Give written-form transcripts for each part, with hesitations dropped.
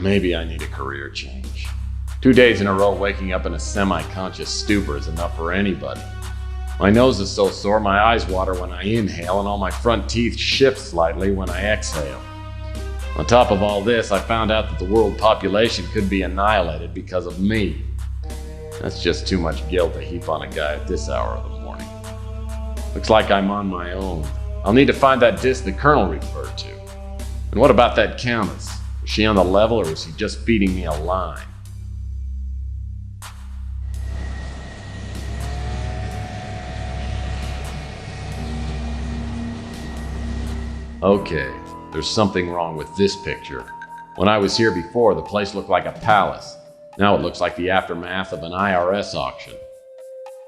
Maybe I need a career change. 2 days in a row waking up in a semi-conscious stupor is enough for anybody. My nose is so sore my eyes water when I inhale and all my front teeth shift slightly when I exhale. On top of all this, I found out that the world population could be annihilated because of me. That's just too much guilt to heap on a guy at this hour of the morning. Looks like I'm on my own. I'll need to find that disc the Colonel referred to. And what about that Countess? Is she on the level or is he just feeding me a line? Okay, there's something wrong with this picture. When I was here before, the place looked like a palace. Now it looks like the aftermath of an IRS auction.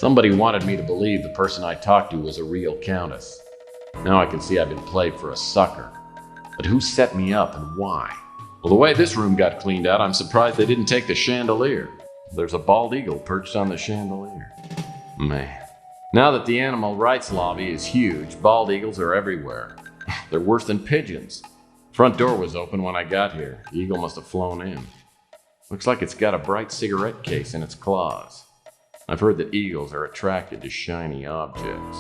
Somebody wanted me to believe the person I talked to was a real countess. Now I can see I've been played for a sucker. But who set me up and why? Well, the way this room got cleaned out, I'm surprised they didn't take the chandelier. There's a bald eagle perched on the chandelier. Man. Now that the animal rights lobby is huge, bald eagles are everywhere. They're worse than pigeons. Front door was open when I got here. The eagle must have flown in. Looks like it's got a bright cigarette case in its claws. I've heard that eagles are attracted to shiny objects.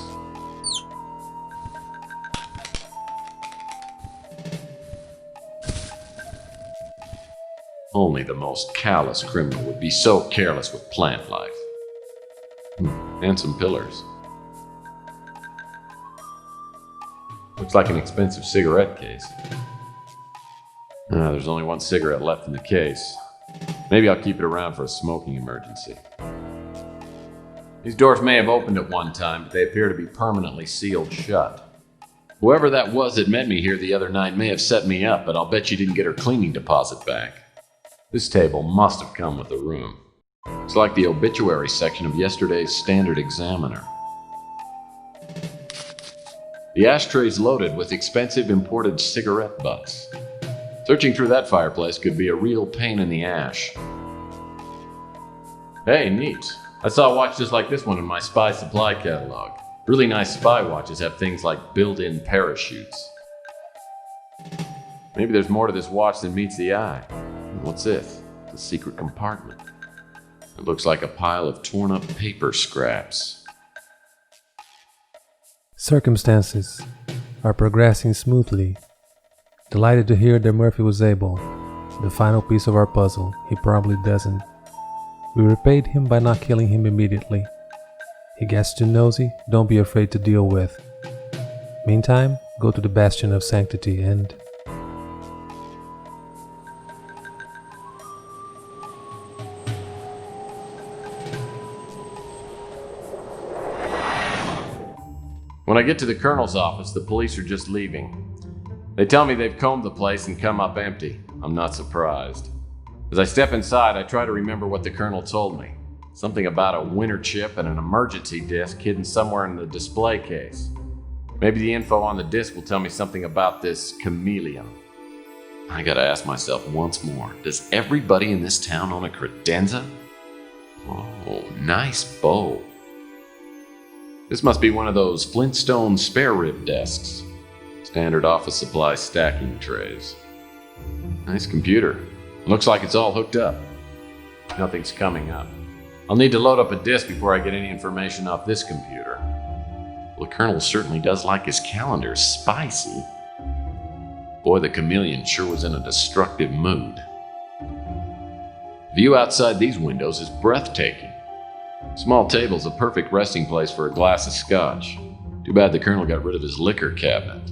Only the most callous criminal would be so careless with plant life. And some pillars. Looks like an expensive cigarette case. There's only one cigarette left in the case. Maybe I'll keep it around for a smoking emergency. These doors may have opened at one time, but they appear to be permanently sealed shut. Whoever that was that met me here the other night may have set me up, but I'll bet you didn't get her cleaning deposit back. This table must have come with the room. It's like the obituary section of yesterday's Standard Examiner. The ashtray's loaded with expensive imported cigarette butts. Searching through that fireplace could be a real pain in the ash. Hey, neat. I saw a watch just like this one in my spy supply catalog. Really nice spy watches have things like built-in parachutes. Maybe there's more to this watch than meets the eye. What's this? It's a secret compartment. It looks like a pile of torn-up paper scraps. Circumstances are progressing smoothly. Delighted to hear that Murphy was able. The final piece of our puzzle, he probably doesn't. We repaid him by not killing him immediately. He gets too nosy, don't be afraid to deal with. Meantime, go to the Bastion of Sanctity and... When I get to the Colonel's office, the police are just leaving. They tell me they've combed the place and come up empty. I'm not surprised. As I step inside, I try to remember what the Colonel told me. Something about a winter chip and an emergency disc hidden somewhere in the display case. Maybe the info on the disc will tell me something about this chameleon. I gotta ask myself once more, does everybody in this town own a credenza? Oh, nice bow. This must be one of those Flintstone spare rib desks. Standard office supply stacking trays. Nice computer. Looks like it's all hooked up. Nothing's coming up. I'll need to load up a disk before I get any information off this computer. Well, the Colonel certainly does like his calendar spicy. Boy, the chameleon sure was in a destructive mood. View outside these windows is breathtaking. Small table's a perfect resting place for a glass of scotch. Too bad the Colonel got rid of his liquor cabinet.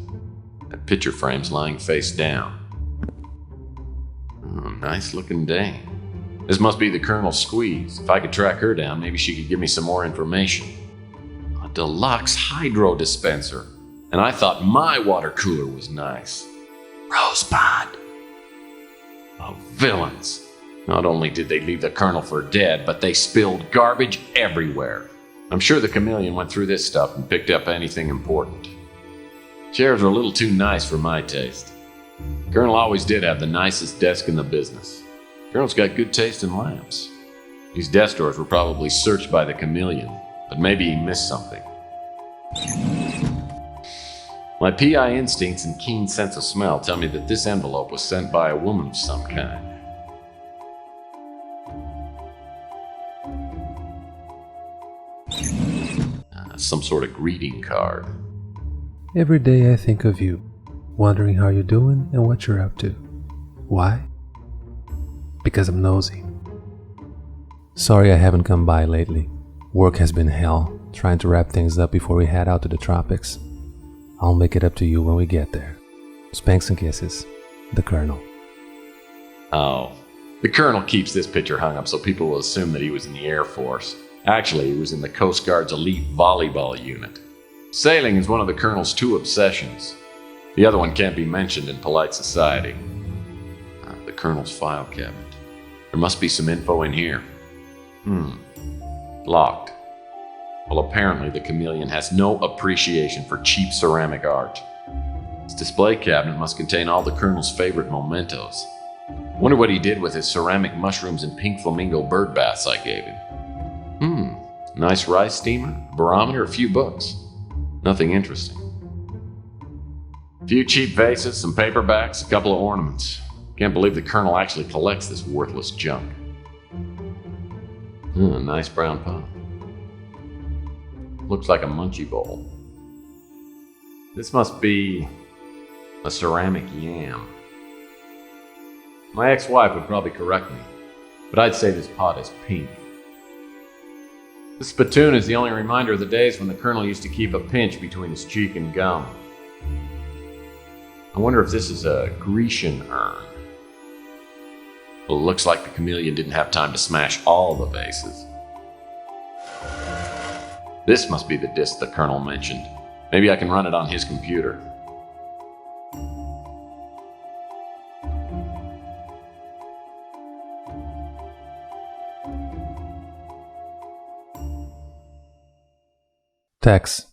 That picture frame's lying face down. Oh, nice looking dame. This must be the Colonel's squeeze. If I could track her down, maybe she could give me some more information. A deluxe hydro dispenser. And I thought my water cooler was nice. Rosebud. Oh, villains. Not only did they leave the Colonel for dead, but they spilled garbage everywhere. I'm sure the chameleon went through this stuff and picked up anything important. Chairs are a little too nice for my taste. Colonel always did have the nicest desk in the business. Colonel's got good taste in lamps. These desk drawers were probably searched by the chameleon, but maybe he missed something. My PI instincts and keen sense of smell tell me that this envelope was sent by a woman of some kind. Some sort of greeting card. Every day I think of you, wondering how you're doing and what you're up to. Why? Because I'm nosy. Sorry I haven't come by lately. Work has been hell, trying to wrap things up before we head out to the tropics. I'll make it up to you when we get there. Spanks and kisses. The Colonel. Oh. The Colonel keeps this picture hung up so people will assume that he was in the Air Force. Actually, he was in the Coast Guard's elite volleyball unit. Sailing is one of the Colonel's two obsessions. The other one can't be mentioned in polite society. The Colonel's file cabinet. There must be some info in here. Locked. Well, apparently the chameleon has no appreciation for cheap ceramic art. His display cabinet must contain all the Colonel's favorite mementos. Wonder what he did with his ceramic mushrooms and pink flamingo bird baths I gave him. Nice rice steamer, barometer, a few books. Nothing interesting. A few cheap vases, some paperbacks, a couple of ornaments. Can't believe the Colonel actually collects this worthless junk. Nice brown pot. Looks like a munchie bowl. This must be a ceramic yam. My ex-wife would probably correct me, but I'd say this pot is pink. This spittoon is the only reminder of the days when the Colonel used to keep a pinch between his cheek and gum. I wonder if this is a Grecian urn. Well, it looks like the chameleon didn't have time to smash all the vases. This must be the disc the Colonel mentioned. Maybe I can run it on his computer. Tex,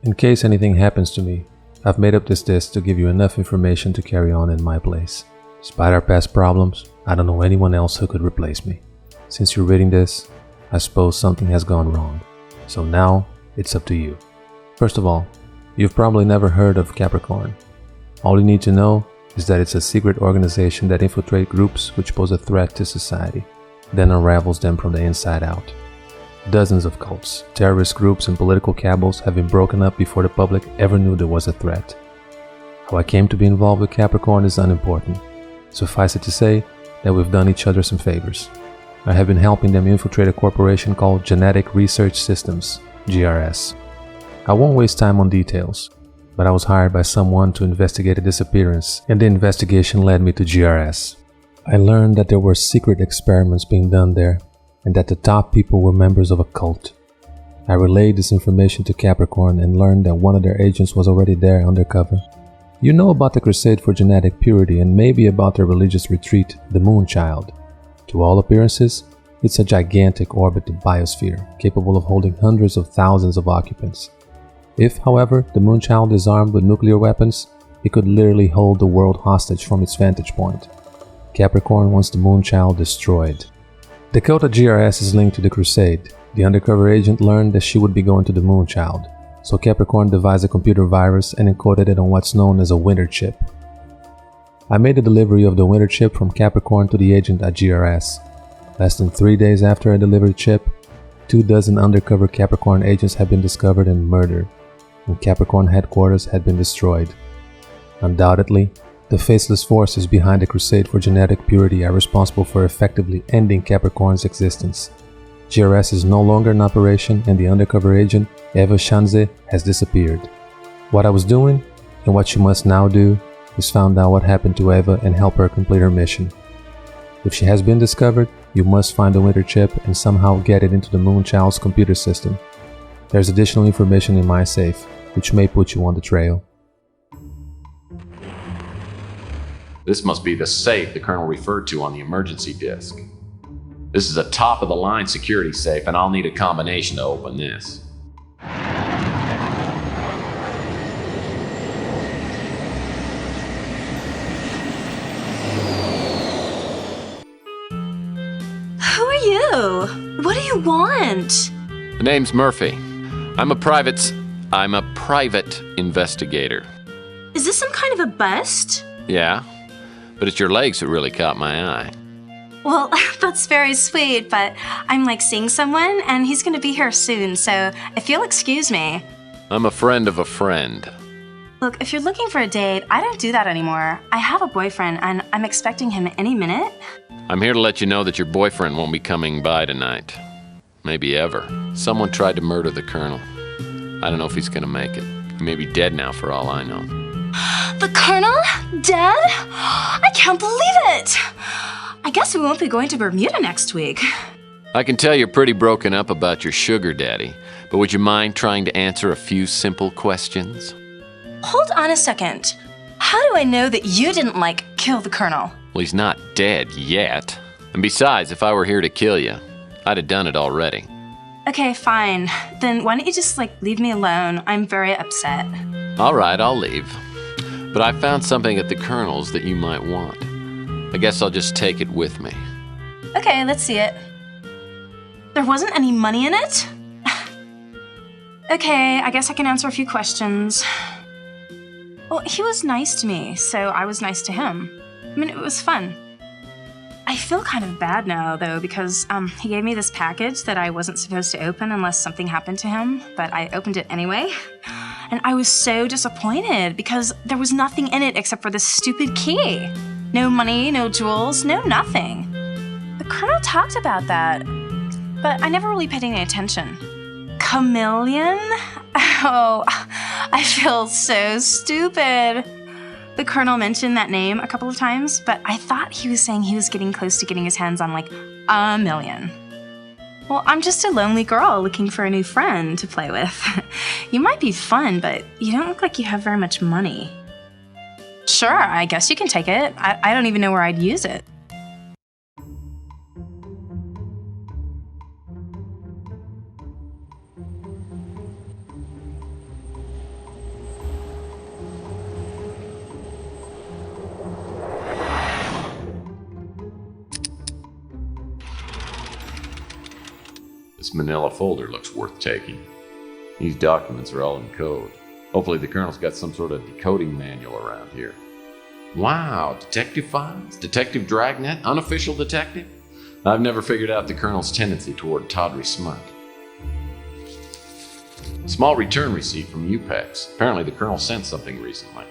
in case anything happens to me, I've made up this disc to give you enough information to carry on in my place. Despite our past problems, I don't know anyone else who could replace me. Since you're reading this, I suppose something has gone wrong. So now, it's up to you. First of all, you've probably never heard of Capricorn. All you need to know is that it's a secret organization that infiltrates groups which pose a threat to society, then unravels them from the inside out. Dozens of cults, terrorist groups, and political cabals have been broken up before the public ever knew there was a threat. How I came to be involved with Capricorn is unimportant. Suffice it to say that we've done each other some favors. I have been helping them infiltrate a corporation called Genetic Research Systems, GRS. I won't waste time on details, but I was hired by someone to investigate a disappearance, and the investigation led me to GRS. I learned that there were secret experiments being done there, and that the top people were members of a cult. I relayed this information to Capricorn and learned that one of their agents was already there undercover. You know about the Crusade for Genetic Purity and maybe about their religious retreat, the Moonchild. To all appearances, it's a gigantic orbited biosphere capable of holding hundreds of thousands of occupants. If, however, the Moonchild is armed with nuclear weapons, it could literally hold the world hostage from its vantage point. Capricorn wants the Moonchild destroyed. The cult at GRS is linked to the Crusade. The undercover agent learned that she would be going to the Moonchild, so Capricorn devised a computer virus and encoded it on what's known as a winter chip. I made a delivery of the winter chip from Capricorn to the agent at GRS. Less than 3 days after I delivered the chip, 24 undercover Capricorn agents had been discovered and murdered, and Capricorn headquarters had been destroyed. Undoubtedly, the faceless forces behind the Crusade for Genetic Purity are responsible for effectively ending Capricorn's existence. GRS is no longer in operation and the undercover agent, Eva Shanze, has disappeared. What I was doing, and what you must now do, is find out what happened to Eva and help her complete her mission. If she has been discovered, you must find the winter chip and somehow get it into the Moonchild's computer system. There's additional information in my safe, which may put you on the trail. This must be the safe the Colonel referred to on the emergency disc. This is a top-of-the-line security safe, and I'll need a combination to open this. Who are you? What do you want? The name's Murphy. I'm a private investigator. Is this some kind of a bust? Yeah, but it's your legs that really caught my eye. Well, that's very sweet, but I'm seeing someone and he's gonna be here soon, so if you'll excuse me. I'm a friend of a friend. Look, if you're looking for a date, I don't do that anymore. I have a boyfriend and I'm expecting him any minute. I'm here to let you know that your boyfriend won't be coming by tonight. Maybe ever. Someone tried to murder the Colonel. I don't know if he's gonna make it. He may be dead now for all I know. The Colonel? Dead? I can't believe it! I guess we won't be going to Bermuda next week. I can tell you're pretty broken up about your sugar daddy, but would you mind trying to answer a few simple questions? Hold on a second. How do I know that you didn't, kill the Colonel? Well, he's not dead yet. And besides, if I were here to kill you, I'd have done it already. Okay, fine. Then why don't you just, leave me alone? I'm very upset. All right, I'll leave. But I found something at the Colonel's that you might want. I guess I'll just take it with me. Okay, let's see it. There wasn't any money in it? Okay, I guess I can answer a few questions. Well, he was nice to me, so I was nice to him. It was fun. I feel kind of bad now, though, because he gave me this package that I wasn't supposed to open unless something happened to him, but I opened it anyway. And I was so disappointed because there was nothing in it except for this stupid key. No money, no jewels, no nothing. The Colonel talked about that, but I never really paid any attention. Chameleon? Oh, I feel so stupid. The Colonel mentioned that name a couple of times, but I thought he was saying he was getting close to getting his hands on $1 million. Well, I'm just a lonely girl looking for a new friend to play with. You might be fun, but you don't look like you have very much money. Sure, I guess you can take it. I don't even know where I'd use it. This manila folder looks worth taking. These documents are all in code. Hopefully the Colonel's got some sort of decoding manual around here. Wow, detective files? Detective Dragnet? Unofficial detective? I've never figured out the Colonel's tendency toward tawdry smut. Small return receipt from UPEX. Apparently the Colonel sent something recently.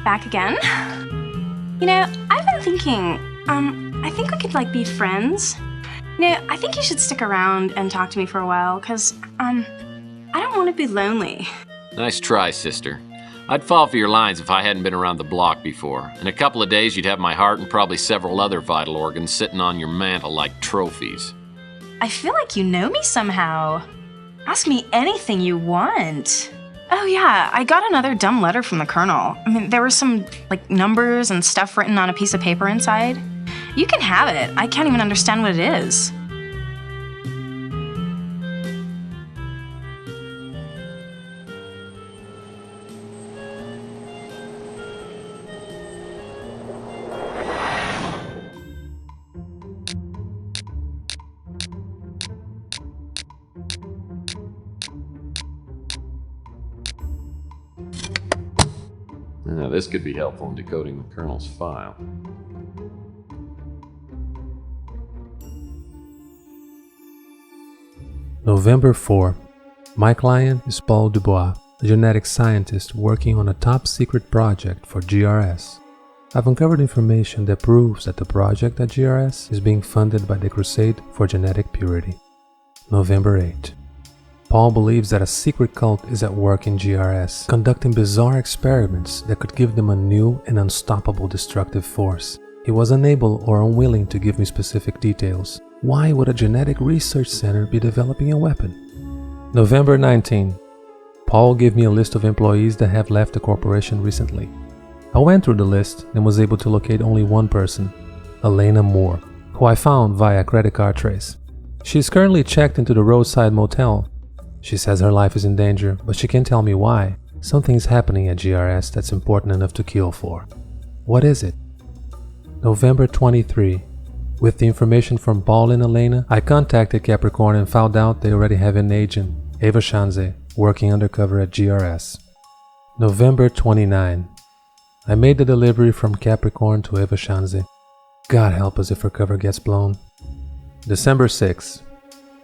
Back again? I've been thinking, I think we could, be friends. I think you should stick around and talk to me for a while, because, I don't want to be lonely. Nice try, sister. I'd fall for your lines if I hadn't been around the block before. In a couple of days, you'd have my heart and probably several other vital organs sitting on your mantle like trophies. I feel like you know me somehow. Ask me anything you want. Oh yeah, I got another dumb letter from the Colonel. There were some, numbers and stuff written on a piece of paper inside. You can have it. I can't even understand what it is. Now, this could be helpful in decoding the Colonel's file. November 4. My client is Paul Dubois, a genetic scientist working on a top-secret project for GRS. I've uncovered information that proves that the project at GRS is being funded by the Crusade for Genetic Purity. November 8. Paul believes that a secret cult is at work in GRS, conducting bizarre experiments that could give them a new and unstoppable destructive force. He was unable or unwilling to give me specific details. Why would a genetic research center be developing a weapon? November 19. Paul gave me a list of employees that have left the corporation recently. I went through the list and was able to locate only one person, Elena Moore, who I found via a credit card trace. She is currently checked into the roadside motel. She says her life is in danger, but she can't tell me why. Something is happening at GRS that's important enough to kill for. What is it? November 23. With the information from Paul and Elena, I contacted Capricorn and found out they already have an agent, Eva Shanze, working undercover at GRS. November 29. I made the delivery from Capricorn to Eva Shanze. God help us if her cover gets blown. December 6.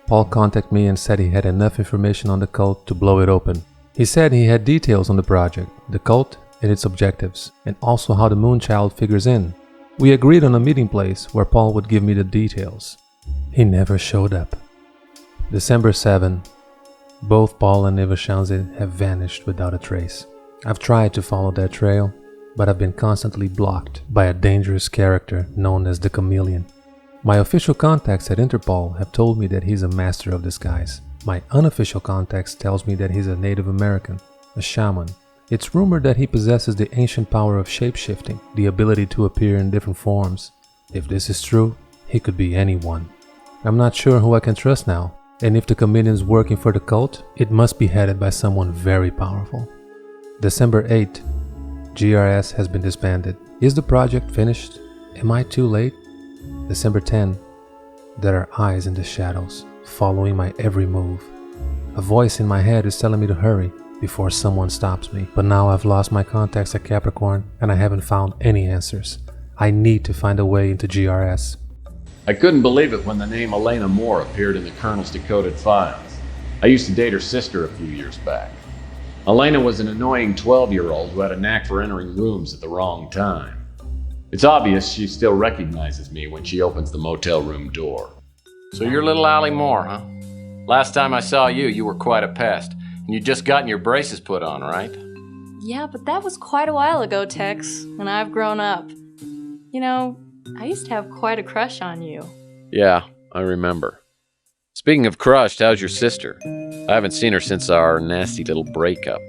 Paul contacted me and said he had enough information on the cult to blow it open. He said he had details on the project, the cult and its objectives, and also how the Moonchild figures in. We agreed on a meeting place where Paul would give me the details. He never showed up. December 7. Both Paul and Eva Shanze have vanished without a trace. I've tried to follow their trail, but I've been constantly blocked by a dangerous character known as the Chameleon. My official contacts at Interpol have told me that he's a master of disguise. My unofficial contacts tells me that he's a Native American, a shaman. It's rumored that he possesses the ancient power of shapeshifting, the ability to appear in different forms. If this is true, he could be anyone. I'm not sure who I can trust now, and if the Chameleon's working for the cult, it must be headed by someone very powerful. December 8. GRS has been disbanded. Is the project finished? Am I too late? December 10. There are eyes in the shadows, following my every move. A voice in my head is telling me to hurry before someone stops me. But now I've lost my contacts at Capricorn and I haven't found any answers. I need to find a way into GRS. I couldn't believe it when the name Elena Moore appeared in the Colonel's decoded files. I used to date her sister a few years back. Elena was an annoying 12-year-old who had a knack for entering rooms at the wrong time. It's obvious she still recognizes me when she opens the motel room door. So you're little Allie Moore, huh? Last time I saw you, you were quite a pest, and you'd just gotten your braces put on, right? Yeah, but that was quite a while ago, Tex, and I've grown up. You know, I used to have quite a crush on you. Yeah, I remember. Speaking of crushed, how's your sister? I haven't seen her since our nasty little breakup.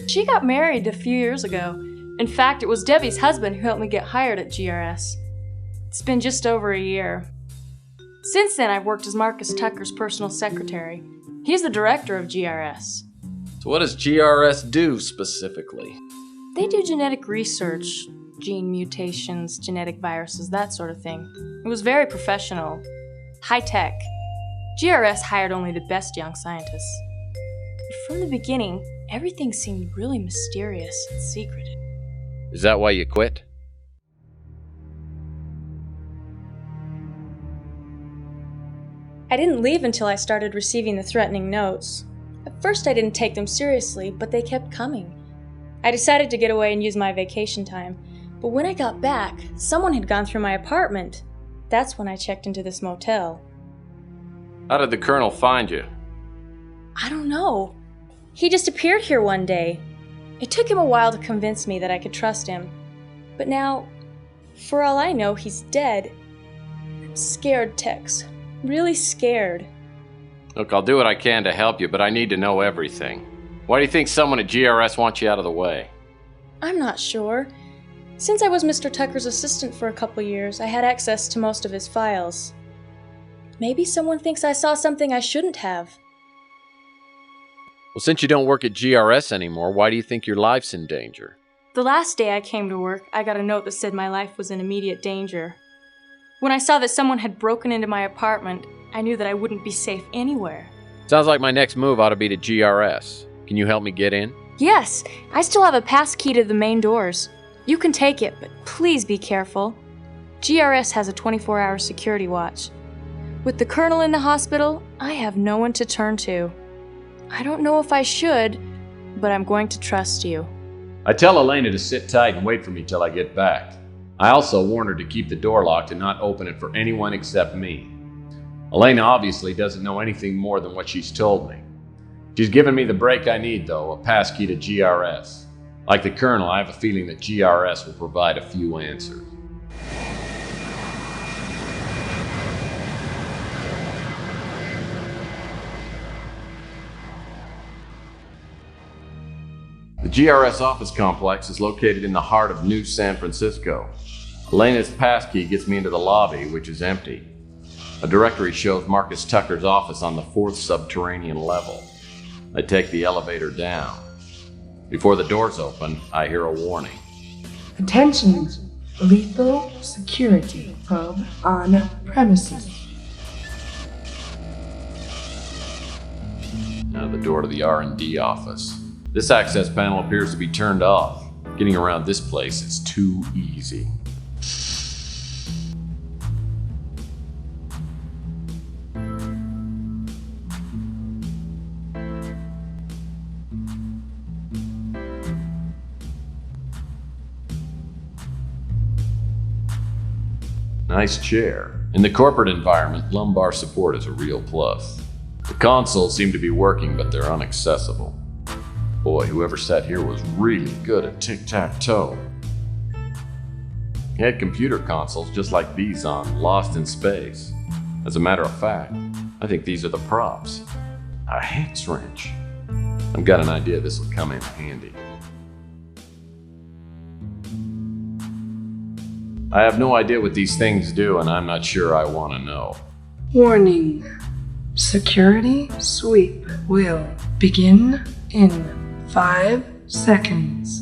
She got married a few years ago. In fact, it was Debbie's husband who helped me get hired at GRS. It's been just over a year. Since then, I've worked as Marcus Tucker's personal secretary. He's the director of GRS. So what does GRS do specifically? They do genetic research, gene mutations, genetic viruses, that sort of thing. It was very professional, high-tech. GRS hired only the best young scientists. But from the beginning, everything seemed really mysterious and secretive. Is that why you quit? I didn't leave until I started receiving the threatening notes. At first I didn't take them seriously, but they kept coming. I decided to get away and use my vacation time, but when I got back, someone had gone through my apartment. That's when I checked into this motel. How did the Colonel find you? I don't know. He just appeared here one day. It took him a while to convince me that I could trust him. But now, for all I know, he's dead. I'm scared, Tex. Really scared. Look, I'll do what I can to help you, but I need to know everything. Why do you think someone at GRS wants you out of the way? I'm not sure. Since I was Mr. Tucker's assistant for a couple years, I had access to most of his files. Maybe someone thinks I saw something I shouldn't have. Well, since you don't work at GRS anymore, why do you think your life's in danger? The last day I came to work, I got a note that said my life was in immediate danger. When I saw that someone had broken into my apartment, I knew that I wouldn't be safe anywhere. Sounds like my next move ought to be to GRS. Can you help me get in? Yes, I still have a pass key to the main doors. You can take it, but please be careful. GRS has a 24-hour security watch. With the Colonel in the hospital, I have no one to turn to. I don't know if I should, but I'm going to trust you. I tell Elena to sit tight and wait for me till I get back. I also warn her to keep the door locked and not open it for anyone except me. Elena obviously doesn't know anything more than what she's told me. She's given me the break I need, though, a passkey to GRS. Like the Colonel, I have a feeling that GRS will provide a few answers. The GRS office complex is located in the heart of New San Francisco. Elena's passkey gets me into the lobby, which is empty. A directory shows Marcus Tucker's office on the 4th subterranean level. I take the elevator down. Before the doors open, I hear a warning. Attention! lethal security probe on premises. Now the door to the R&D office. This access panel appears to be turned off. Getting around this place is too easy. Nice chair. In the corporate environment, lumbar support is a real plus. The consoles seem to be working, but they're inaccessible. Boy, whoever sat here was really good at tic-tac-toe. He had computer consoles just like these on Lost in Space. As a matter of fact, I think these are the props. A hex wrench. I've got an idea this will come in handy. I have no idea what these things do, and I'm not sure I want to know. Warning. Security sweep will begin in 5 seconds.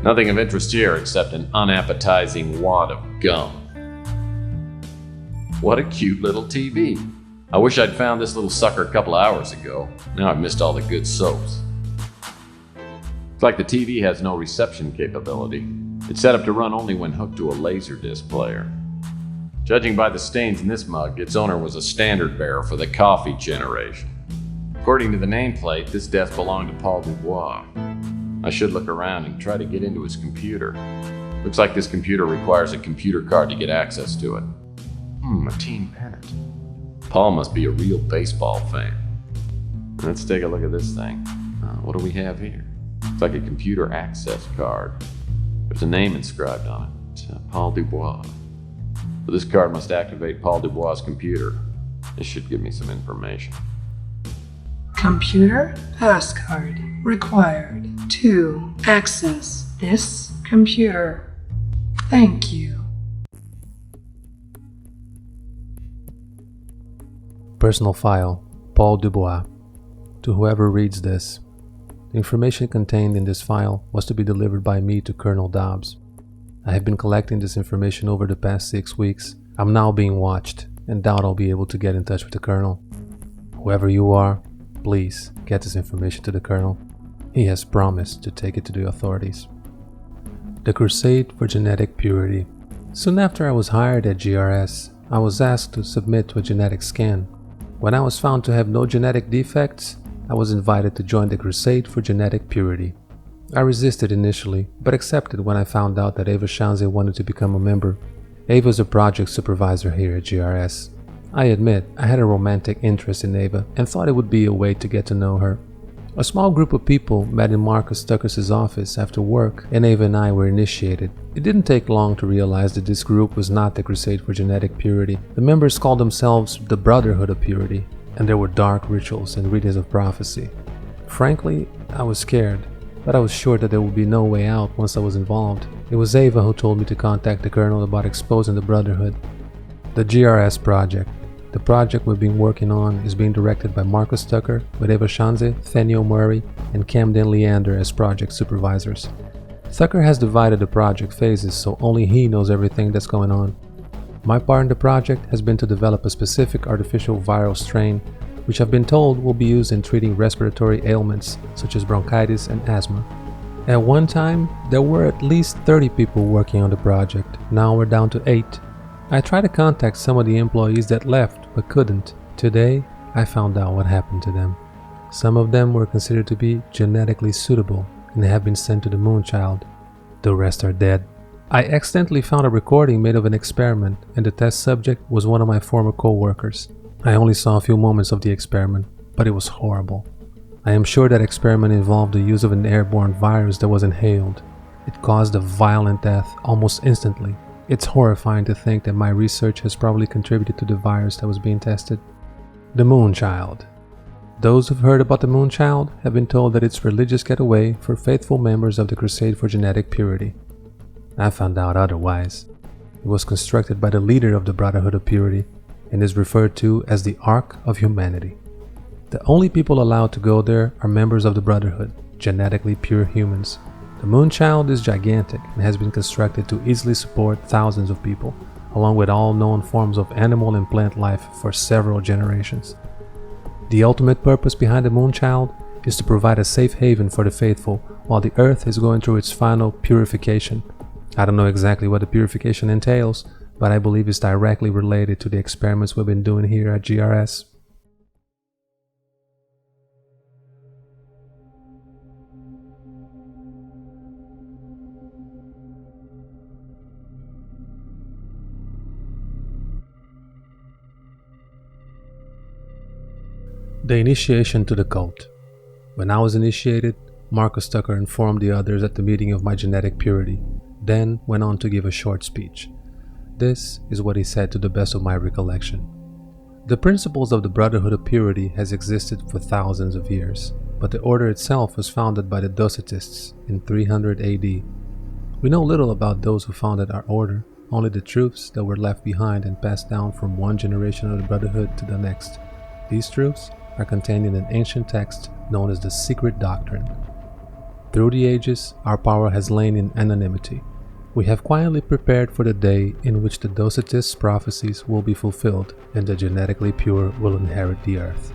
Nothing of interest here except an unappetizing wad of gum. What a cute little TV. I wish I'd found this little sucker a couple hours ago. Now I've missed all the good soaps. It's like the TV has no reception capability. It's set up to run only when hooked to a Laserdisc player. Judging by the stains in this mug, its owner was a standard bearer for the coffee generation. According to the nameplate, this desk belonged to Paul Dubois. I should look around and try to get into his computer. Looks like this computer requires a computer card to get access to it. A team pennant. Paul must be a real baseball fan. Let's take a look at this thing. What do we have here? It's like a computer access card. There's a name inscribed on it. It's Paul Dubois. So this card must activate Paul Dubois' computer. This should give me some information. Computer passcode required to access this computer. Thank you. Personal file, Paul Dubois. To whoever reads this, the information contained in this file was to be delivered by me to Colonel Dobbs. I have been collecting this information over the past 6 weeks. I'm now being watched and doubt I'll be able to get in touch with the Colonel. Whoever you are, please get this information to the Colonel. He has promised to take it to the authorities. The Crusade for Genetic Purity. Soon after I was hired at GRS, I was asked to submit to a genetic scan. When I was found to have no genetic defects, I was invited to join the Crusade for Genetic Purity. I resisted initially, but accepted when I found out that Eva Shanze wanted to become a member. Eva is a project supervisor here at GRS. I admit, I had a romantic interest in Eva and thought it would be a way to get to know her. A small group of people met in Marcus Tucker's office after work, and Eva and I were initiated. It didn't take long to realize that this group was not the Crusade for Genetic Purity. The members called themselves the Brotherhood of Purity, and there were dark rituals and readings of prophecy. Frankly, I was scared, but I was sure that there would be no way out once I was involved. It was Eva who told me to contact the Colonel about exposing the Brotherhood. The GRS project. The project we've been working on is being directed by Marcus Tucker, with Eva Shanze, Thenio Murray, and Camden Leander as project supervisors. Tucker has divided the project phases, so only he knows everything that's going on. My part in the project has been to develop a specific artificial viral strain, which I've been told will be used in treating respiratory ailments such as bronchitis and asthma. At one time, there were at least 30 people working on the project. Now we're down to 8. I tried to contact some of the employees that left, but couldn't. Today, I found out what happened to them. Some of them were considered to be genetically suitable and have been sent to the Moonchild. The rest are dead. I accidentally found a recording made of an experiment, and the test subject was one of my former co-workers. I only saw a few moments of the experiment, but it was horrible. I am sure that experiment involved the use of an airborne virus that was inhaled. It caused a violent death almost instantly. It's horrifying to think that my research has probably contributed to the virus that was being tested. The Moonchild. Those who've heard about the Moonchild have been told that it's religious getaway for faithful members of the Crusade for Genetic Purity. I found out otherwise. It was constructed by the leader of the Brotherhood of Purity and is referred to as the Ark of Humanity. The only people allowed to go there are members of the Brotherhood, genetically pure humans. The Moonchild is gigantic and has been constructed to easily support thousands of people, along with all known forms of animal and plant life for several generations. The ultimate purpose behind the Moonchild is to provide a safe haven for the faithful while the Earth is going through its final purification. I don't know exactly what the purification entails, but I believe it's directly related to the experiments we've been doing here at GRS. The initiation to the cult. When I was initiated, Marcus Tucker informed the others at the meeting of my genetic purity, then went on to give a short speech. This is what he said to the best of my recollection. The principles of the Brotherhood of Purity has existed for thousands of years, but the order itself was founded by the Docetists in 300 AD. We know little about those who founded our order, only the truths that were left behind and passed down from one generation of the Brotherhood to the next. These truths are contained in an ancient text known as the Secret Doctrine. Through the ages, our power has lain in anonymity. We have quietly prepared for the day in which the Docetists' prophecies will be fulfilled and the genetically pure will inherit the earth.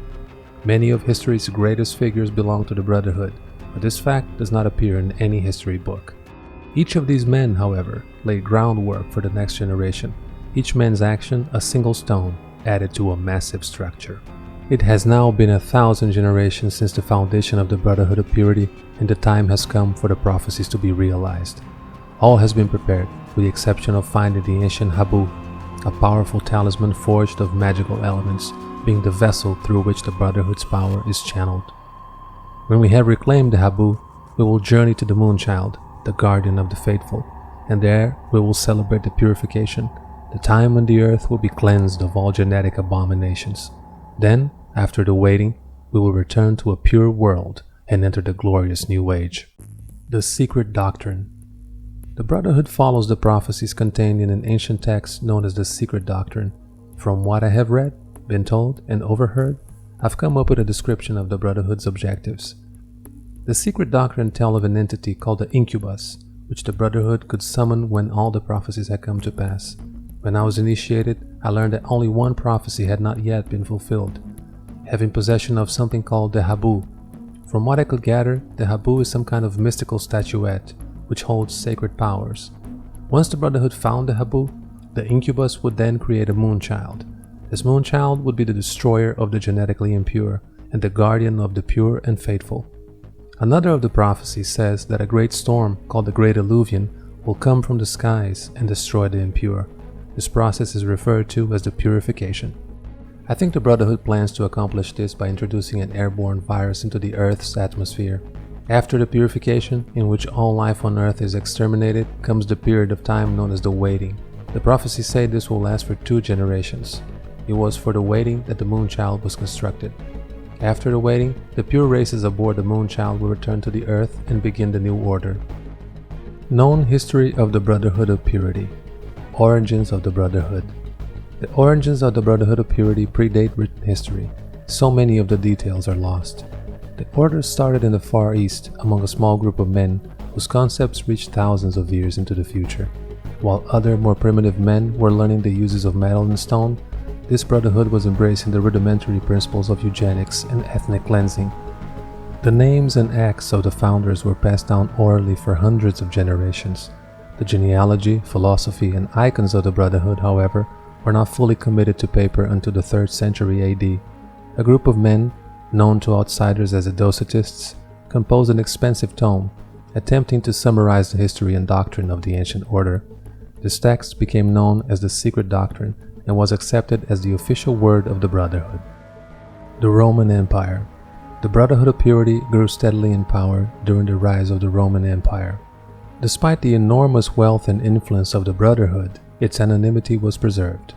Many of history's greatest figures belong to the Brotherhood, but this fact does not appear in any history book. Each of these men, however, laid groundwork for the next generation, each man's action a single stone added to a massive structure. It has now been 1,000 generations since the foundation of the Brotherhood of Purity, and the time has come for the prophecies to be realized. All has been prepared, with the exception of finding the ancient Habu, a powerful talisman forged of magical elements, being the vessel through which the Brotherhood's power is channeled. When we have reclaimed the Habu, we will journey to the Moonchild, the guardian of the faithful, and there we will celebrate the purification, the time when the earth will be cleansed of all genetic abominations. Then, after the waiting, we will return to a pure world and enter the glorious new age. The Secret Doctrine. The Brotherhood follows the prophecies contained in an ancient text known as the Secret Doctrine. From what I have read, been told, and overheard, I've come up with a description of the Brotherhood's objectives. The Secret Doctrine tells of an entity called the Incubus, which the Brotherhood could summon when all the prophecies had come to pass. When I was initiated, I learned that only one prophecy had not yet been fulfilled, having possession of something called the Habu. From what I could gather, the Habu is some kind of mystical statuette, which holds sacred powers. Once the Brotherhood found the Habu, the Incubus would then create a Moonchild. This Moonchild would be the destroyer of the genetically impure, and the guardian of the pure and faithful. Another of the prophecies says that a great storm, called the Great Alluvion, will come from the skies and destroy the impure. This process is referred to as the purification. I think the Brotherhood plans to accomplish this by introducing an airborne virus into the Earth's atmosphere. After the purification, in which all life on Earth is exterminated, comes the period of time known as the waiting. The prophecies say this will last for 2 generations. It was for the waiting that the Moonchild was constructed. After the waiting, the pure races aboard the Moonchild will return to the Earth and begin the new order. Known history of the Brotherhood of Purity. Origins of the Brotherhood. The origins of the Brotherhood of Purity predate written history. So many of the details are lost. The order started in the Far East among a small group of men whose concepts reached thousands of years into the future. While other more primitive men were learning the uses of metal and stone, this Brotherhood was embracing the rudimentary principles of eugenics and ethnic cleansing. The names and acts of the founders were passed down orally for hundreds of generations. The genealogy, philosophy, and icons of the Brotherhood, however, were not fully committed to paper until the 3rd century AD. A group of men, known to outsiders as the Docetists, composed an expensive tome, attempting to summarize the history and doctrine of the ancient order. This text became known as the Secret Doctrine and was accepted as the official word of the Brotherhood. The Roman Empire. The Brotherhood of Purity grew steadily in power during the rise of the Roman Empire. Despite the enormous wealth and influence of the Brotherhood, its anonymity was preserved.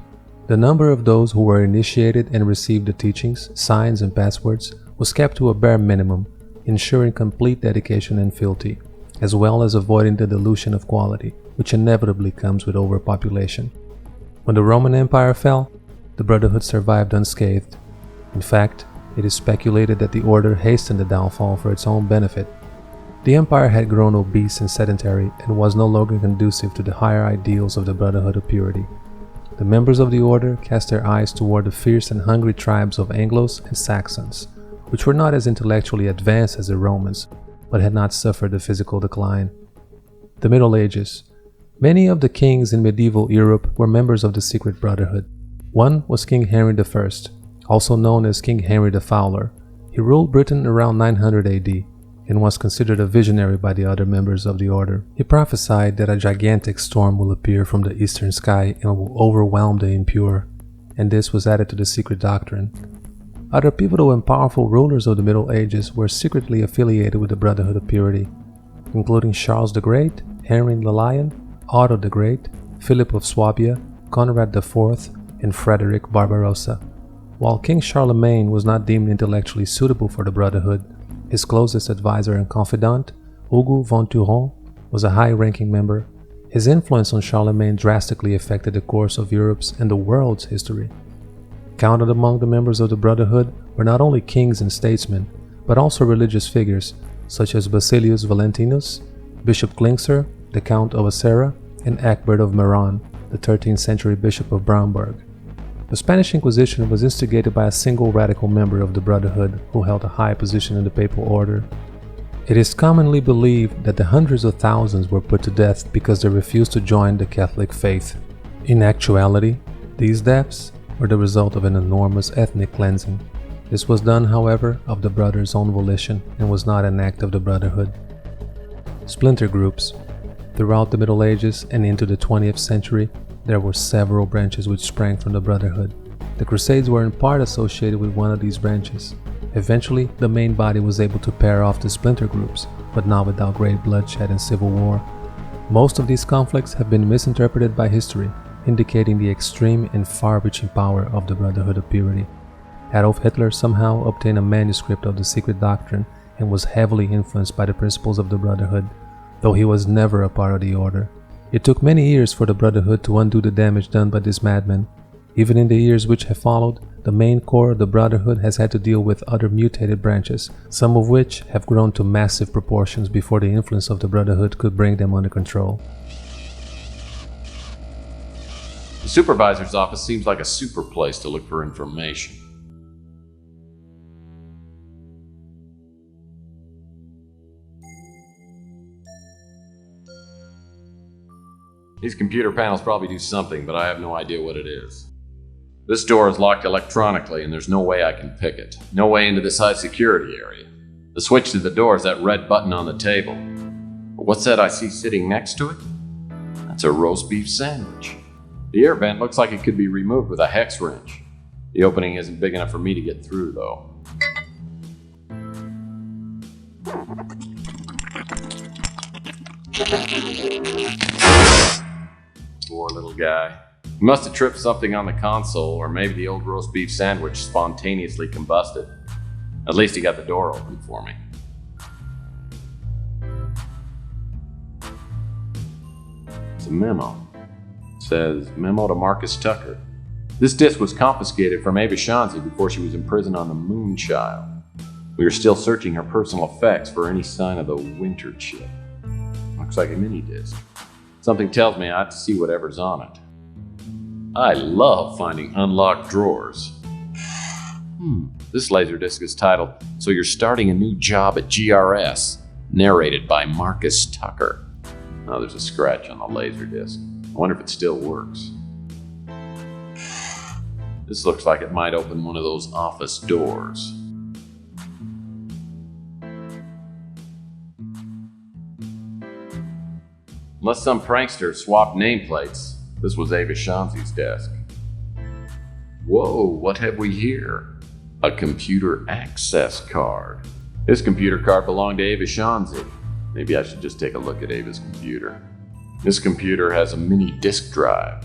The number of those who were initiated and received the teachings, signs, and passwords was kept to a bare minimum, ensuring complete dedication and fealty, as well as avoiding the dilution of quality, which inevitably comes with overpopulation. When the Roman Empire fell, the Brotherhood survived unscathed. In fact, it is speculated that the Order hastened the downfall for its own benefit. The Empire had grown obese and sedentary and was no longer conducive to the higher ideals of the Brotherhood of Purity. The members of the Order cast their eyes toward the fierce and hungry tribes of Anglos and Saxons, which were not as intellectually advanced as the Romans, but had not suffered a physical decline. The Middle Ages. Many of the kings in medieval Europe were members of the Secret Brotherhood. One was King Henry I, also known as King Henry the Fowler. He ruled Britain around 900 AD and was considered a visionary by the other members of the Order. He prophesied that a gigantic storm will appear from the eastern sky and will overwhelm the impure, and this was added to the secret doctrine. Other pivotal and powerful rulers of the Middle Ages were secretly affiliated with the Brotherhood of Purity, including Charles the Great, Henry the Lion, Otto the Great, Philip of Swabia, Conrad IV, and Frederick Barbarossa. While King Charlemagne was not deemed intellectually suitable for the Brotherhood, his closest advisor and confidant, Hugo von Turenne, was a high-ranking member. His influence on Charlemagne drastically affected the course of Europe's and the world's history. Counted among the members of the Brotherhood were not only kings and statesmen, but also religious figures such as Basilius Valentinus, Bishop Klingsor, the Count of Acera, and Egbert of Meran, the 13th century Bishop of Braunberg. The Spanish Inquisition was instigated by a single radical member of the Brotherhood who held a high position in the Papal Order. It is commonly believed that the hundreds of thousands were put to death because they refused to join the Catholic faith. In actuality, these deaths were the result of an enormous ethnic cleansing. This was done, however, of the Brothers' own volition and was not an act of the Brotherhood. Splinter groups. Throughout the Middle Ages and into the 20th century, there were several branches which sprang from the Brotherhood. The Crusades were in part associated with one of these branches. Eventually, the main body was able to pair off the splinter groups, but not without great bloodshed and civil war. Most of these conflicts have been misinterpreted by history, indicating the extreme and far-reaching power of the Brotherhood of Purity. Adolf Hitler somehow obtained a manuscript of the secret doctrine and was heavily influenced by the principles of the Brotherhood, though he was never a part of the Order. It took many years for the Brotherhood to undo the damage done by this madman. Even in the years which have followed, the main core of the Brotherhood has had to deal with other mutated branches, some of which have grown to massive proportions before the influence of the Brotherhood could bring them under control. The supervisor's office seems like a super place to look for information. These computer panels probably do something, but I have no idea what it is. This door is locked electronically and there's no way I can pick it. No way into this high security area. The switch to the door is that red button on the table. But what's that I see sitting next to it? That's a roast beef sandwich. The air vent looks like it could be removed with a hex wrench. The opening isn't big enough for me to get through, though. Poor little guy. He must have tripped something on the console, or maybe the old roast beef sandwich spontaneously combusted. At least he got the door open for me. It's a memo. It says, "Memo to Marcus Tucker. This disc was confiscated from Ava Shanzi before she was imprisoned on the Moonchild. We are still searching her personal effects for any sign of the Winter Chip. Looks like a mini disc. Something tells me I have to see whatever's on it. I love finding unlocked drawers. This laserdisc is titled, So You're Starting a New Job at GRS, narrated by Marcus Tucker. Oh, there's a scratch on the laserdisc. I wonder if it still works. This looks like it might open one of those office doors. Unless some prankster swapped nameplates, this was Ava Shanzi's desk. Whoa, what have we here? A computer access card. This computer card belonged to Ava Shanzi. Maybe I should just take a look at Ava's computer. This computer has a mini disk drive.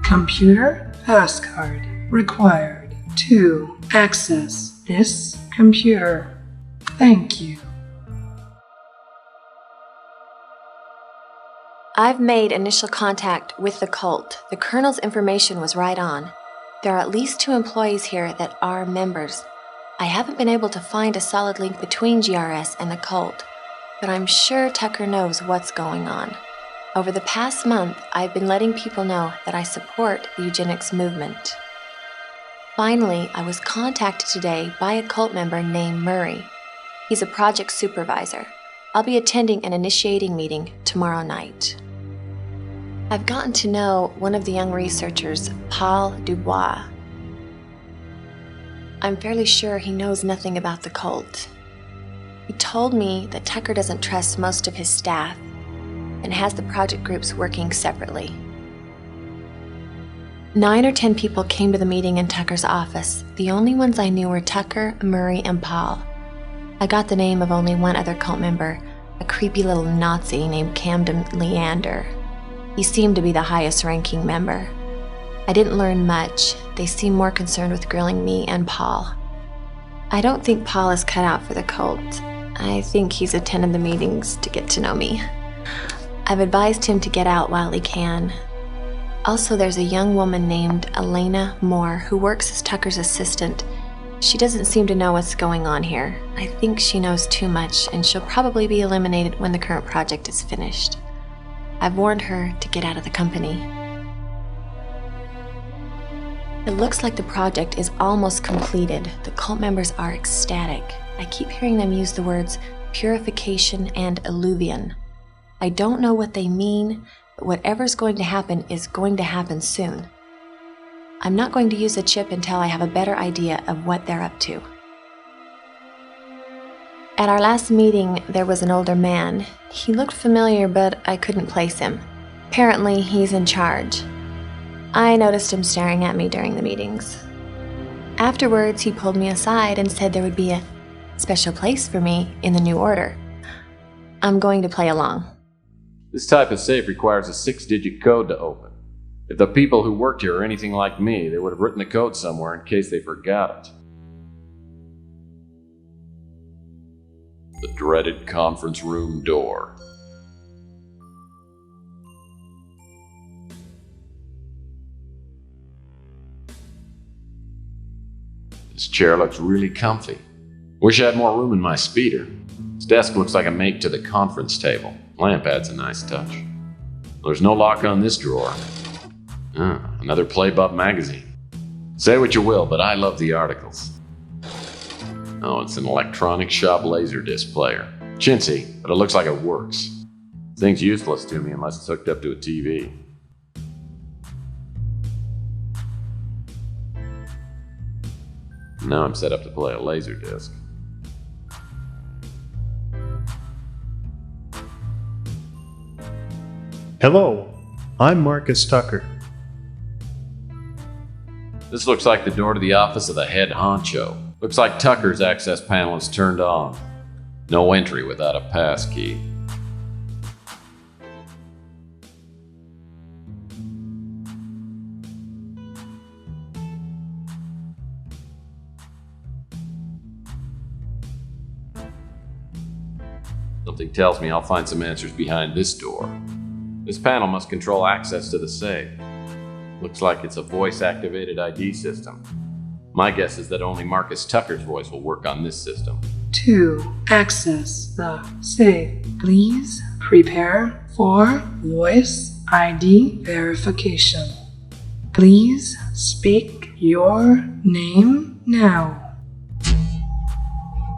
Computer passcard required to access this computer. Thank you. I've made initial contact with the cult. The Colonel's information was right on. There are at least 2 employees here that are members. I haven't been able to find a solid link between GRS and the cult, but I'm sure Tucker knows what's going on. Over the past month, I've been letting people know that I support the eugenics movement. Finally, I was contacted today by a cult member named Murray. He's a project supervisor. I'll be attending an initiating meeting tomorrow night. I've gotten to know one of the young researchers, Paul Dubois. I'm fairly sure he knows nothing about the cult. He told me that Tucker doesn't trust most of his staff and has the project groups working separately. 9 or 10 people came to the meeting in Tucker's office. The only ones I knew were Tucker, Murray, and Paul. I got the name of only one other cult member, a creepy little Nazi named Camden Leander. He seemed to be the highest ranking member. I didn't learn much. They seemed more concerned with grilling me and Paul. I don't think Paul is cut out for the cult. I think he's attended the meetings to get to know me. I've advised him to get out while he can. Also, there's a young woman named Elena Moore who works as Tucker's assistant. She doesn't seem to know what's going on here. I think she knows too much, and she'll probably be eliminated when the current project is finished. I've warned her to get out of the company. It looks like the project is almost completed. The cult members are ecstatic. I keep hearing them use the words purification and illuvion. I don't know what they mean, but whatever's going to happen is going to happen soon. I'm not going to use a chip until I have a better idea of what they're up to. At our last meeting, there was an older man. He looked familiar, but I couldn't place him. Apparently, he's in charge. I noticed him staring at me during the meetings. Afterwards, he pulled me aside and said there would be a special place for me in the new order. I'm going to play along. This type of safe requires a 6-digit code to open. If the people who worked here are anything like me, they would have written the code somewhere in case they forgot it. The dreaded conference room door. This chair looks really comfy. Wish I had more room in my speeder. This desk looks like a mate to the conference table. Lamp adds a nice touch. There's no lock on this drawer. Another Playbuff magazine. Say what you will, but I love the articles. Oh, it's an electronic shop laserdisc player. Chintzy, but it looks like it works. This thing's useless to me unless it's hooked up to a TV. Now I'm set up to play a laserdisc. Hello, I'm Marcus Tucker. This looks like the door to the office of the head honcho. Looks like Tucker's access panel is turned on. No entry without a pass key. Something tells me I'll find some answers behind this door. This panel must control access to the safe. Looks like it's a voice-activated ID system. My guess is that only Marcus Tucker's voice will work on this system. To access the safe, please prepare for voice ID verification. Please speak your name now.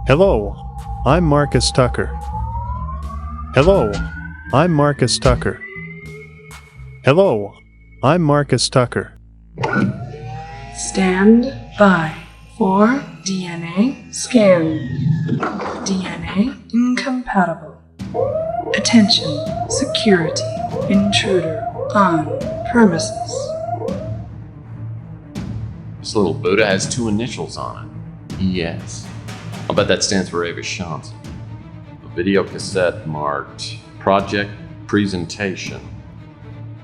Hello, I'm Marcus Tucker. Hello, I'm Marcus Tucker. Hello, I'm Marcus Tucker. Stand by for DNA scan. DNA incompatible. Attention, security, intruder on premises. This little Buddha has 2 initials on it. ES. I'll bet that stands for Ava Johnson. A video cassette marked Project Presentation.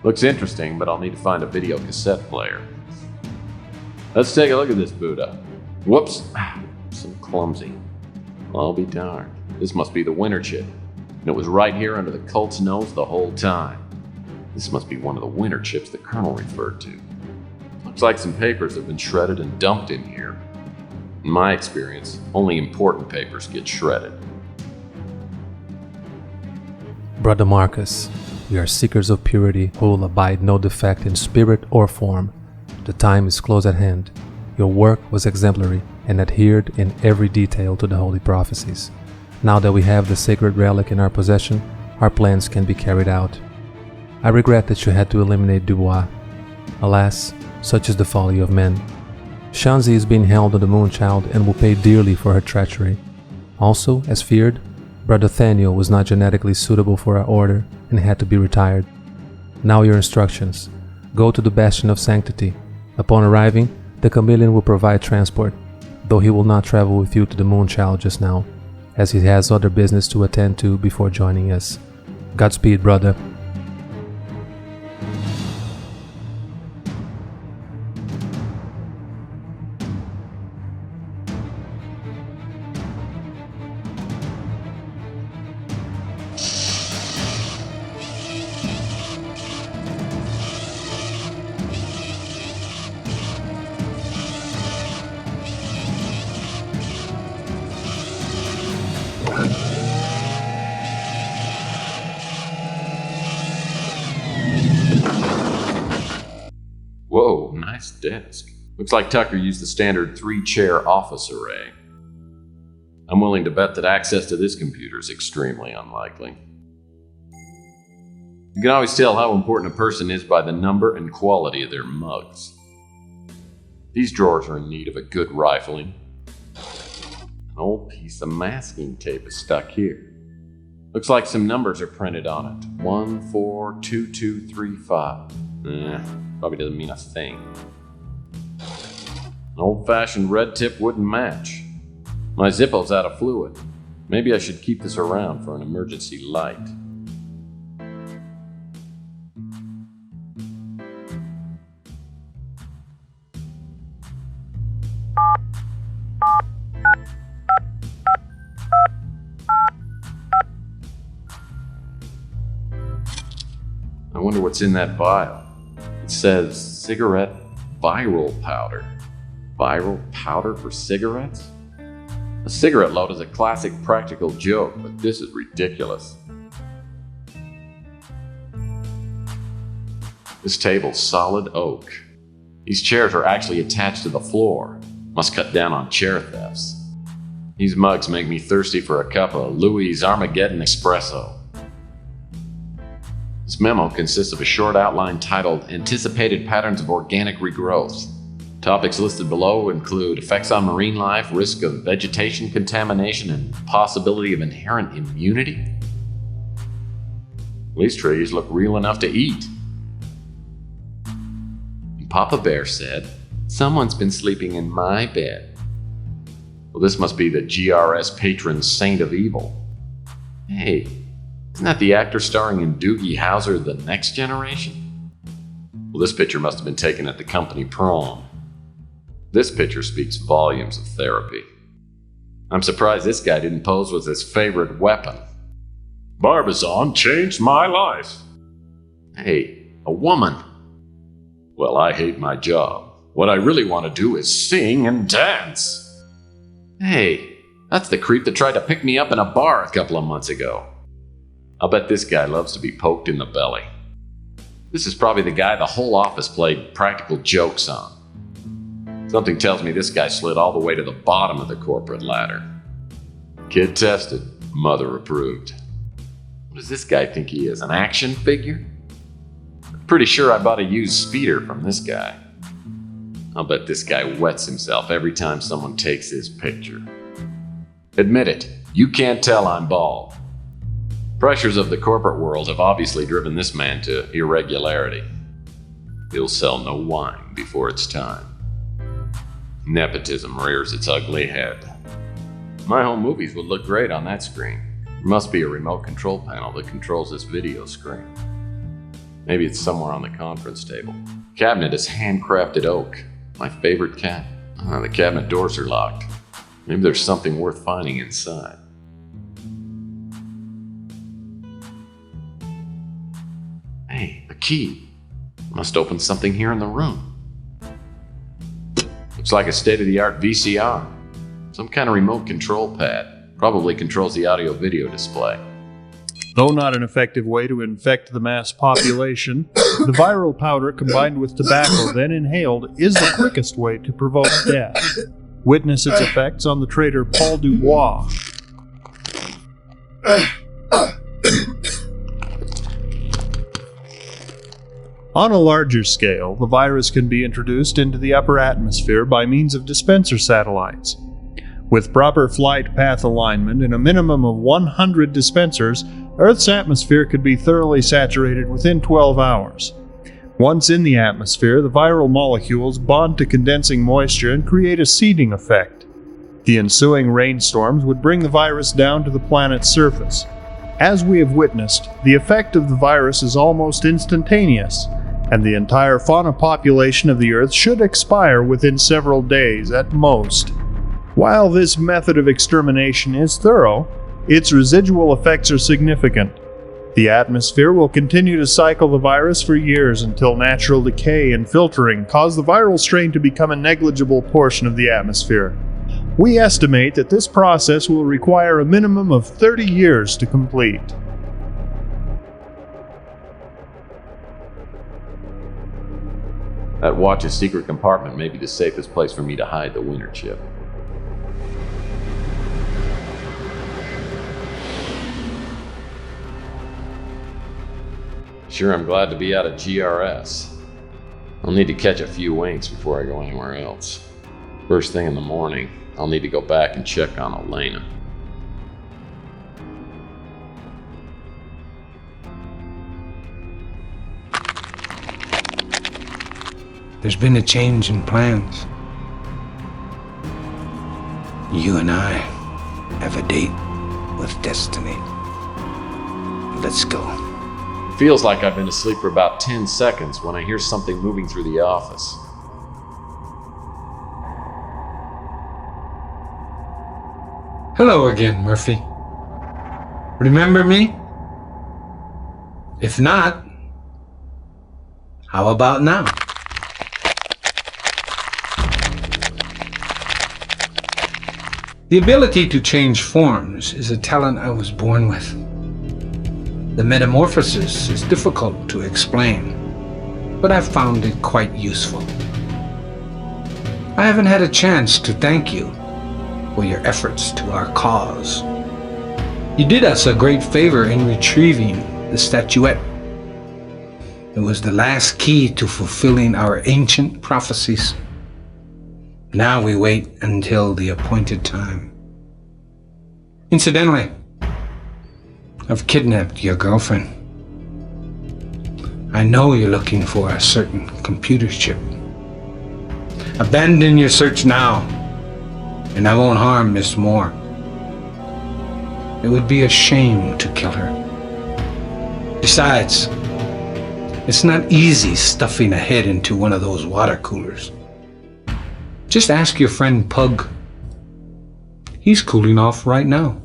Looks interesting, but I'll need to find a video cassette player. Let's take a look at this Buddha. Whoops, so clumsy. Well, I'll be darned. This must be the winter chip. And it was right here under the cult's nose the whole time. This must be one of the winter chips the Colonel referred to. Looks like some papers have been shredded and dumped in here. In my experience, only important papers get shredded. Brother Marcus, we are seekers of purity who will abide no defect in spirit or form. The time is close at hand. Your work was exemplary and adhered in every detail to the holy prophecies. Now that we have the sacred relic in our possession, our plans can be carried out. I regret that you had to eliminate Dubois. Alas, such is the folly of men. Shanzi is being held on the Moonchild and will pay dearly for her treachery. Also, as feared, Brother Thaniel was not genetically suitable for our order and had to be retired. Now your instructions. Go to the Bastion of Sanctity. Upon arriving, the Chameleon will provide transport, though he will not travel with you to the Moonchild just now, as he has other business to attend to before joining us. Godspeed, brother. Whoa, nice desk. Looks like Tucker used the standard 3-chair office array. I'm willing to bet that access to this computer is extremely unlikely. You can always tell how important a person is by the number and quality of their mugs. These drawers are in need of a good rifling. An old piece of masking tape is stuck here. Looks like some numbers are printed on it. 142235. Probably doesn't mean a thing. An old-fashioned red tip wouldn't match. My Zippo's out of fluid. Maybe I should keep this around for an emergency light. I wonder what's in that vial. It says cigarette viral powder. Viral powder for cigarettes? A cigarette load is a classic practical joke, but this is ridiculous. This table's solid oak. These chairs are actually attached to the floor. Must cut down on chair thefts. These mugs make me thirsty for a cup of Louis' Armageddon Espresso. This memo consists of a short outline titled Anticipated Patterns of Organic Regrowth. Topics listed below include effects on marine life, risk of vegetation contamination, and possibility of inherent immunity. These trees look real enough to eat. And Papa Bear said, "Someone's been sleeping in my bed." Well, this must be the GRS patron saint of evil. Hey, isn't that the actor starring in Doogie Howser, The Next Generation? Well, this picture must have been taken at the company prom. This picture speaks volumes of therapy. I'm surprised this guy didn't pose with his favorite weapon. Barbizon changed my life. Hey, a woman. Well, I hate my job. What I really want to do is sing and dance. Hey, that's the creep that tried to pick me up in a bar a couple of months ago. I'll bet this guy loves to be poked in the belly. This is probably the guy the whole office played practical jokes on. Something tells me this guy slid all the way to the bottom of the corporate ladder. Kid tested, mother approved. What does this guy think he is, an action figure? I'm pretty sure I bought a used speeder from this guy. I'll bet this guy wets himself every time someone takes his picture. Admit it, you can't tell I'm bald. Pressures of the corporate world have obviously driven this man to irregularity. He'll sell no wine before it's time. Nepotism rears its ugly head. My home movies would look great on that screen. There must be a remote control panel that controls this video screen. Maybe it's somewhere on the conference table. Cabinet is handcrafted oak. My favorite cat. The cabinet doors are locked. Maybe there's something worth finding inside. Hey, a key. Must open something here in the room. Looks like a state-of-the-art VCR. Some kind of remote control pad. Probably controls the audio-video display. Though not an effective way to infect the mass population, the viral powder combined with tobacco then inhaled is the quickest way to provoke death. Witness its effects on the traitor Paul Dubois. On a larger scale, the virus can be introduced into the upper atmosphere by means of dispenser satellites. With proper flight path alignment and a minimum of 100 dispensers, Earth's atmosphere could be thoroughly saturated within 12 hours. Once in the atmosphere, the viral molecules bond to condensing moisture and create a seeding effect. The ensuing rainstorms would bring the virus down to the planet's surface. As we have witnessed, the effect of the virus is almost instantaneous, and the entire fauna population of the Earth should expire within several days at most. While this method of extermination is thorough, its residual effects are significant. The atmosphere will continue to cycle the virus for years until natural decay and filtering cause the viral strain to become a negligible portion of the atmosphere. We estimate that this process will require a minimum of 30 years to complete. That watch's secret compartment may be the safest place for me to hide the winter chip. Sure, I'm glad to be out of GRS. I'll need to catch a few winks before I go anywhere else. First thing in the morning, I'll need to go back and check on Elena. There's been a change in plans. You and I have a date with destiny. Let's go. Feels like I've been asleep for about 10 seconds when I hear something moving through the office. Hello again, Murphy. Remember me? If not, how about now? The ability to change forms is a talent I was born with. The metamorphosis is difficult to explain, but I've found it quite useful. I haven't had a chance to thank you for your efforts to our cause. You did us a great favor in retrieving the statuette. It was the last key to fulfilling our ancient prophecies. Now we wait until the appointed time. Incidentally, I've kidnapped your girlfriend. I know you're looking for a certain computer chip. Abandon your search now, and I won't harm Miss Moore. It would be a shame to kill her. Besides, it's not easy stuffing a head into one of those water coolers. Just ask your friend Pug. He's cooling off right now.